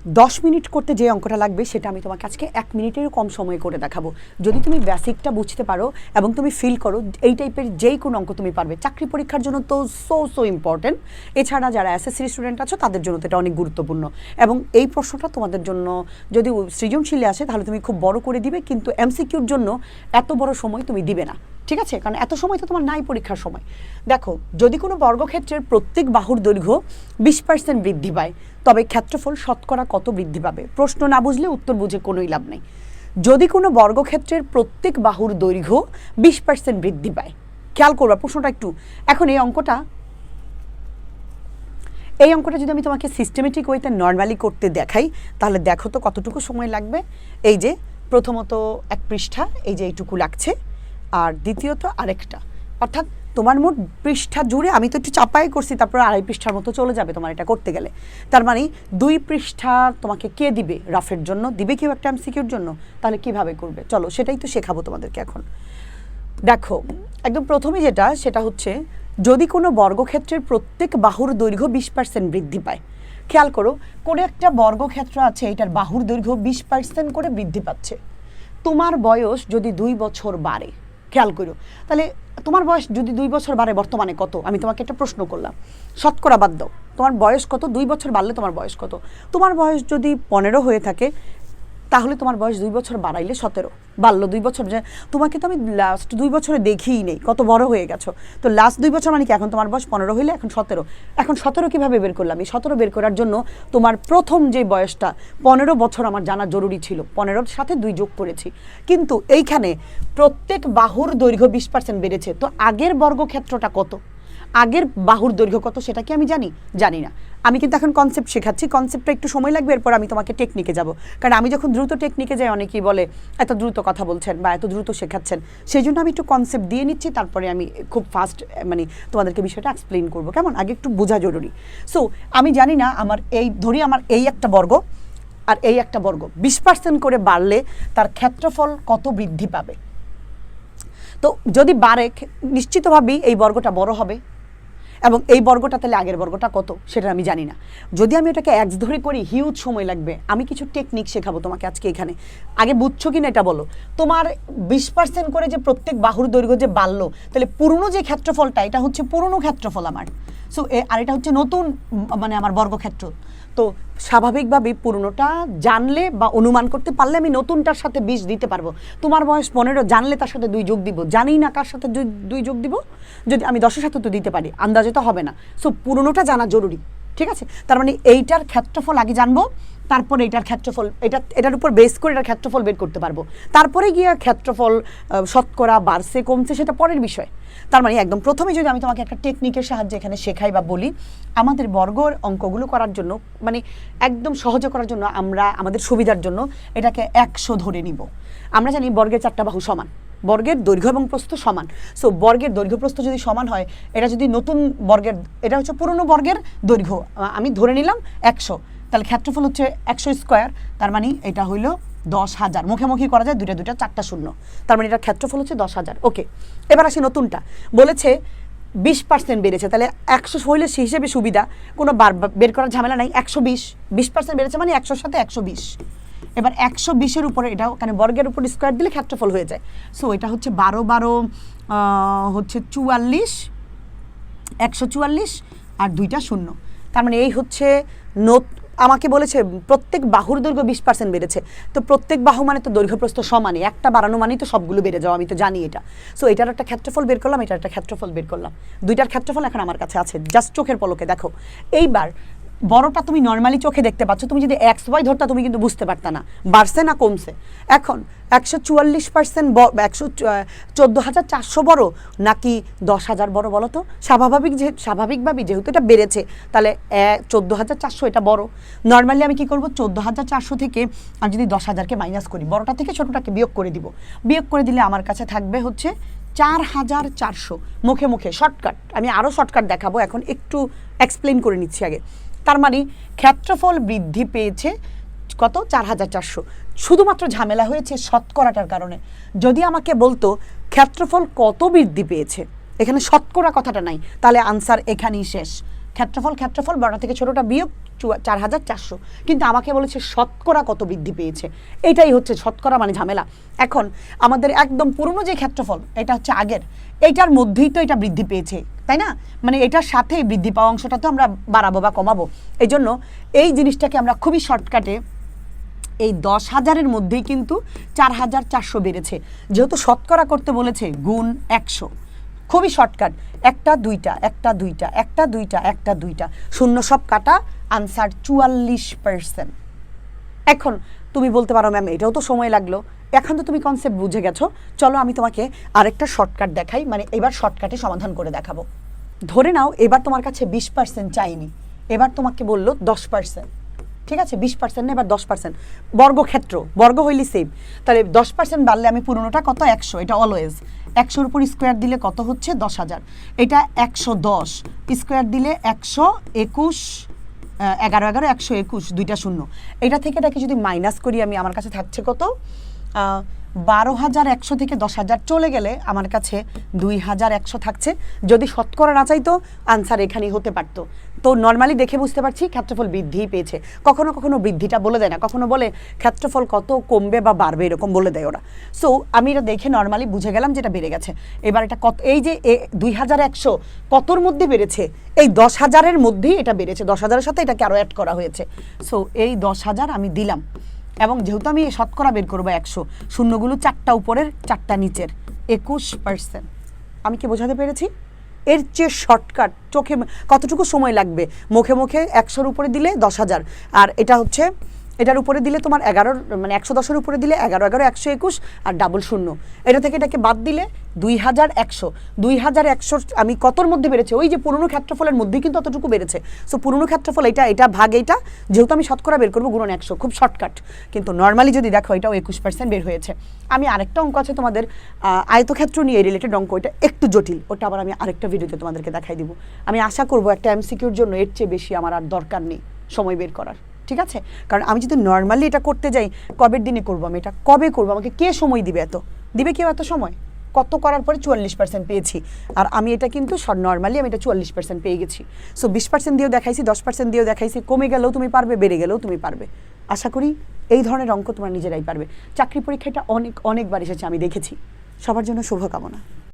10 minute করতে যে অঙ্কটা লাগবে সেটা আমি তোমাকে আজকে 1 মিনিটেরও কম সময়ে করে দেখাবো। যদি তুমি বেসিকটা বুঝতে পারো এবং তুমি ফিল করো এই টাইপের যেই কোনো অঙ্ক তুমি পারবে, চাকরি পরীক্ষার জন্য তো সো ইম্পর্টেন্ট। এছাড়া যারা এসএসসি স্টুডেন্ট আছো তাদের জন্য তো এটা অনেক গুরুত্বপূর্ণ। এবং এই প্রশ্নটা তোমাদের জন্য যদি সৃজনশীলে আসে তাহলে তুমি খুব বড় করে দিবে, কিন্তু এমসিকিউর জন্য এত বড় সময় তুমি দিবে না, ঠিক আছে? কারণ এত সময় তো তোমার নাই পরীক্ষার সময়। দেখো, যদি কোনো বর্গক্ষেত্রের প্রত্যেক বাহুর দৈর্ঘ্য 20% বৃদ্ধি পায় তবে ক্ষেত্রফল শতকরা কত বৃদ্ধি পাবে? প্রশ্ন না বুঝলে উত্তর বুঝে কোনোই লাভ নেই। যদি কোনো বর্গক্ষেত্রের প্রত্যেক বাহুর দৈর্ঘ্য 20% বৃদ্ধি পায়, খেয়াল করবা প্রশ্নটা একটু। এখন এই অঙ্কটা যদি আমি তোমাকে সিস্টেমেটিক ওয়েতে নর্মালি করতে দেখাই তাহলে দেখো তো কতটুকু সময় লাগবে। এই যে প্রথমত এক পৃষ্ঠা, এই যে এইটুকু লাগছে, আর দ্বিতীয়ত আরেকটা, অর্থাৎ তোমার মোট পৃষ্ঠা জুড়ে আমি তো একটু চাপাই করছি, তারপর 2.5 পৃষ্ঠার মতো চলে যাবে তোমার এটা করতে গেলে। তার মানে 2 পৃষ্ঠা তোমাকে কে দিবে? রাফের জন্য দিবে কেউ একটা এমসিকিউর জন্য? তাহলে কিভাবে করবে চলো সেটাই তো শেখাবো তোমাদেরকে এখন। দেখো, একদম প্রথমে সেটা হচ্ছে যদি কোনো বর্গক্ষেত্রের প্রত্যেক বাহুর দৈর্ঘ্য 20% বৃদ্ধি পায়। খেয়াল করো, কোনো একটা বর্গক্ষেত্র আছে, এটার বাহুর দৈর্ঘ্য 20% করে বৃদ্ধি পাচ্ছে। তোমার বয়স যদি 2 বছর বাড়ে, খেয়াল করো, তাহলে তোমার বয়স যদি 2 বছর বাড়ে বর্তমানে কত? আমি তোমাকে একটা প্রশ্ন করলাম, শতকরা বাদ দাও, তোমার বয়স কত? 2 বছর বাড়লে তোমার বয়স কত? তোমার বয়স যদি 15 হয়ে থাকে তাহলে তোমার বয়স 2 বছর বাড়াইলে 17, বাড়লো 2 বছর। যে তোমাকে তো আমি লাস্ট 2 বছরে দেখিই নেই, কত বড় হয়ে গেছো। তো লাস্ট 2 বছর মানে কি? এখন তোমার বয়স 15 হইলে এখন 17। এখন 17 কীভাবে বের করলাম? এই 17 বের করার জন্য তোমার প্রথম যে বয়সটা 15 বছর আমার জানা জরুরি ছিল, 15-র সাথে 2 যোগ করেছি। কিন্তু এইখানে প্রত্যেক বাহুর দৈর্ঘ্য 20% বেড়েছে, তো আগের বর্গক্ষেত্রটা কত? আগের বাহুর দৈর্ঘ্য কত সেটা কি আমি জানি না। আমি কিন্তু এখন কনসেপ্ট শেখাচ্ছি, কনসেপ্টটা একটু সময় লাগবে, এরপর আমি তোমাকে টেকনিকে যাব। কারণ আমি যখন দ্রুত টেকনিকে যাই অনেকেই বলে এত দ্রুত কথা বলছেন বা এত দ্রুত শেখাচ্ছেন, সেই জন্য আমি একটু কনসেপ্ট দিয়ে নিচ্ছি, তারপরে আমি খুব ফাস্ট মানে তোমাদেরকে বিষয়টা এক্সপ্লেন করবো, কেমন? আগে একটু বোঝা জরুরি। সো আমি জানি না, আমার আমার এই একটা বর্গ আর এই একটা বর্গ 20% করে বাড়লে তার ক্ষেত্রফল কত বৃদ্ধি পাবে? তো যদি বাড়ে নিশ্চিতভাবেই এই বর্গটা বড় হবে, এবং এই বর্গটা তাহলে আগের বর্গটা কত সেটা আমি জানি না। যদি আমি এটাকে এক্স ধরে করি হিউজ সময় লাগবে। আমি কিছু টেকনিক শেখাবো তোমাকে আজকে এখানে, আগে বুঝছো কি না এটা বলো। তোমার 20% করে যে প্রত্যেক বাহুর দৈর্ঘ্য যে বাড়লো, তাহলে পুরনো যে ক্ষেত্রফলটা এটা হচ্ছে পুরনো ক্ষেত্রফল আমার। সো আর এটা হচ্ছে নতুন মানে আমার বর্গক্ষেত্র। তো স্বাভাবিকভাবেই পুরনোটা জানলে বা অনুমান করতে পারলে আমি নতুনটার সাথে 20 দিতে পারবো। তোমার বয়স 15, জানলে তার সাথে 2 যোগ দিব, জানি না কার সাথে 2 যোগ দিব। যদি আমি 10-এর সাথে তো দিতে পারি, আন্দাজে তো হবে না। সো পুরনোটা জানা জরুরি, ঠিক আছে? তার মানে এইটার ক্ষেত্রফল আগে জানবো, তারপরে এটার ক্ষেত্রফল এটার উপর বেস করে এটার ক্ষেত্রফল বের করতে পারবো। তারপরে গিয়ে ক্ষেত্রফল শতকরা বাড়ছে কমছে সেটা পরের বিষয়। তার মানে একদম প্রথমে যদি আমি তোমাকে একটা টেকনিকের সাহায্যে এখানে শেখাই বা বলি, আমাদের বর্গর অঙ্কগুলো করার জন্য মানে একদম সহজে করার জন্য আমরা আমাদের সুবিধার জন্য এটাকে 100 ধরে নিব। আমরা জানি বর্গের 4টা বাহু সমান, বর্গের দৈর্ঘ্য এবং প্রস্থ সমান। সো বর্গের দৈর্ঘ্য প্রস্থ যদি সমান হয়, এটা যদি নতুন বর্গের, এটা হচ্ছে পুরনো বর্গের দৈর্ঘ্য, আমি ধরে নিলাম 100, তাহলে ক্ষেত্রফল হচ্ছে 100 স্কোয়ার। তার মানে এটা হইল 10,000। মুখে করা যায়, 2 4টা শূন্য, তার মানে এটার ক্ষেত্রফল হচ্ছে 10,000। ওকে, এবার আসি নতুনটা। বলেছে 20% বেড়েছে, তাহলে 100 হইলে সেই হিসেবে সুবিধা, কোনো বের করার ঝামেলা নাই। 120% বেড়েছে মানে 100-র সাথে 120। এবার 120-এর উপরে এটা কারণ বর্গের উপর স্কোয়ার দিলে ক্ষেত্রফল হয়ে যায়। সো এটা হচ্ছে 12 হচ্ছে 44, 144 আর 2টা শূন্য। তার মানে এই হচ্ছে আমাকে বলেছে প্রত্যেক বাহুর দৈর্ঘ্য 20% বেড়েছে। তো প্রত্যেক বাহু মানে তো দৈর্ঘ্য প্রস্থ সমানই, একটা বাড়ানো মানেই তো সবগুলো বেড়ে যাওয়া, আমি তো জানি এটা। সো এটার একটা ক্ষেত্রফল বের করলাম, এটার একটা ক্ষেত্রফল বের করলাম, 2টার ক্ষেত্রফল এখন আমার কাছে আছে, জাস্ট চোখের পলকে দেখো। এইবার বড়টা তুমি নর্মালি চোখে দেখতে পাচ্ছ, তুমি যদি XY ধরতা তুমি কিন্তু বুঝতে পারতা না বাড়ছে না কমছে। এখন 144% 14,400 বড় নাকি 10,000 বড় বলো তো? স্বাভাবিকভাবেই যেহেতু এটা বেড়েছে তাহলে 14,400 এটা বড়। নর্মালি আমি কি করব, 14,400 থেকে আমি যদি 10,000-কে মাইনাস করি, বড়টা থেকে ছোটটাকে বিয়োগ করে দিব। বিয়োগ করে দিলে আমার কাছে থাকবে হচ্ছে 4,400। মুখে শর্টকাট, আমি আরও শর্টকাট দেখাবো, এখন একটু এক্সপ্লেন করে নিচ্ছি আগে। তার মানে ক্ষেত্রফল বৃদ্ধি পেয়েছে কত? 4,400। শুধুমাত্র ঝামেলা হয়েছে শতকরাটার কারণে। যদি আমাকে বলতো ক্ষেত্রফল কত বৃদ্ধি পেয়েছে, এখানে শতকরা কথাটা নাই, তাহলে আনসার এখানেই শেষ। ক্ষেত্রফল বড় থেকে ছোটটা বিয়োগ 4,400, কিন্তু আমাকে বলেছে শতকরা কত বৃদ্ধি পেয়েছে। এটাই হচ্ছে শতকরা মানে ঝামেলা। এখন আমাদের একদম পুরনো যে ক্ষেত্রফল, এটা হচ্ছে আগের, এইটার মধ্যেই তো এটা বৃদ্ধি পেয়েছে, তাই না? মানে এটার সাথেই বৃদ্ধি পাওয়া অংশটা তো আমরা বাড়াবো বা কমাবো। এই জন্য এই জিনিসটাকে আমরা খুবই শর্টকাটে, এই 10,000-এর মধ্যেই কিন্তু 4,400 বেড়েছে। যেহেতু শতকরা করতে বলেছে গুণ 100, খুবই শর্টকাট, একটা দুইটা, শূন্য সব কাটা, আনসার 44%। এখন তুমি বলতে পারো ম্যাম এটাও তো সময় লাগলো। এখন তো তুমি কনসেপ্ট বুঝে গেছো, চলো আমি তোমাকে আরেকটা শর্টকাট দেখাই, মানে এবার শর্টকাটে সমাধান করে দেখাবো। ধরে নাও এবার তোমার কাছে 20% চাইনি, এবার তোমাকে বললো 10%, ঠিক আছে? 20% না, এবার 10%। বর্গক্ষেত্র, বর্গ হইলি সেম, তাহলে 10% বাড়লে আমি পুরোনোটা কত 100, এটা অলওয়েজ 100-র উপর স্কোয়ার দিলে কত হচ্ছে 10,000, এটা 110 স্কোয়ার দিলে 121, 11 121, দুইটা শূন্য, এটা থেকে এটাকে যদি মাইনাস করি আমি, আমার কাছে থাকছে কত 12,100 থেকে 10,000 চলে গেলে আমার কাছে 2,100 থাকছে। যদি শতকরা না চাইতো আনসার এখানেই হতে পারতো। তো নর্মালি দেখে বুঝতে পারছি ক্ষেত্রফল বৃদ্ধিই পেয়েছে। কখনো কখনো বৃদ্ধিটা বলে দেয় না, কখনো বলে ক্ষেত্রফল কত কমবে বা বাড়বে, এরকম বলে দেয় ওরা। সো আমি এটা দেখে নর্মালি বুঝে গেলাম যেটা বেড়ে গেছে। এবার এটা কত, এই যে 2,100 কতর মধ্যে বেড়েছে, এই 10,000-এর মধ্যেই এটা বেড়েছে, 10,000-এর সাথে এটাকে আরও অ্যাড করা হয়েছে। সো এই 10,000 আমি দিলাম, এবং যেহেতু আমি শতকরা বের করবো 100, শূন্যগুলো 4টা উপরের 4টা নিচের, 21%। আমি কি বোঝাতে পেরেছি? এর চেয়ে শর্টকাট চোখে কতটুকু সময় লাগবে, মুখে মুখে 100-র উপরে দিলে 10,000, আর এটা হচ্ছে এটার উপরে দিলে তোমার 11, মানে 110-এর উপরে দিলে 11 11 121, আর ডাবল শূন্য, এটা থেকে এটাকে বাদ দিলে 2,100 আমি কতর মধ্যে বেড়েছে, ওই যে পুরনো ক্ষেত্রফলের মধ্যেই কিন্তু অতটুকু বেড়েছে। সো পুরনো ক্ষেত্রফল এটা ভাগ এইটা, যেহেতু আমি শতকরা বের করবো গুণন 100, খুব শর্টকাট। কিন্তু নর্মালি যদি দেখো এটাও 21% বের হয়েছে। আমি আরেকটা অঙ্ক আছে তোমাদের আয়তক্ষেত্র নিয়ে রিলেটেড অঙ্ক, এটা একটু জটিল, ওটা আবার আমি আরেকটা ভিডিওতে তোমাদেরকে দেখাই দিব। আমি আশা করবো একটা MCQর জন্য এর চেয়ে বেশি আমার আর দরকার নেই সময় বের করার, ঠিক আছে? কারণ আমি যদি নর্মালি এটা করতে যাই, কবের দিনে করবো আমি এটা, কবে করবো, আমাকে কে সময় দিবে? দিবে কেউ এত সময়? কত করার পরে 44% পেয়েছি, আর আমি এটা কিন্তু নর্মালি আমি এটা 44% পেয়ে গেছি। সো 20% দিয়েও দেখাইছি, 10% দিয়েও দেখাইছি, কমে গেলেও তুমি পারবে, বেড়ে গেলেও তুমি পারবে। আশা করি এই ধরনের অঙ্ক তোমরা নিজেরাই পারবে। চাকরি পরীক্ষাটা অনেকবার এসেছে, আমি দেখেছি। সবার জন্য শুভকামনা।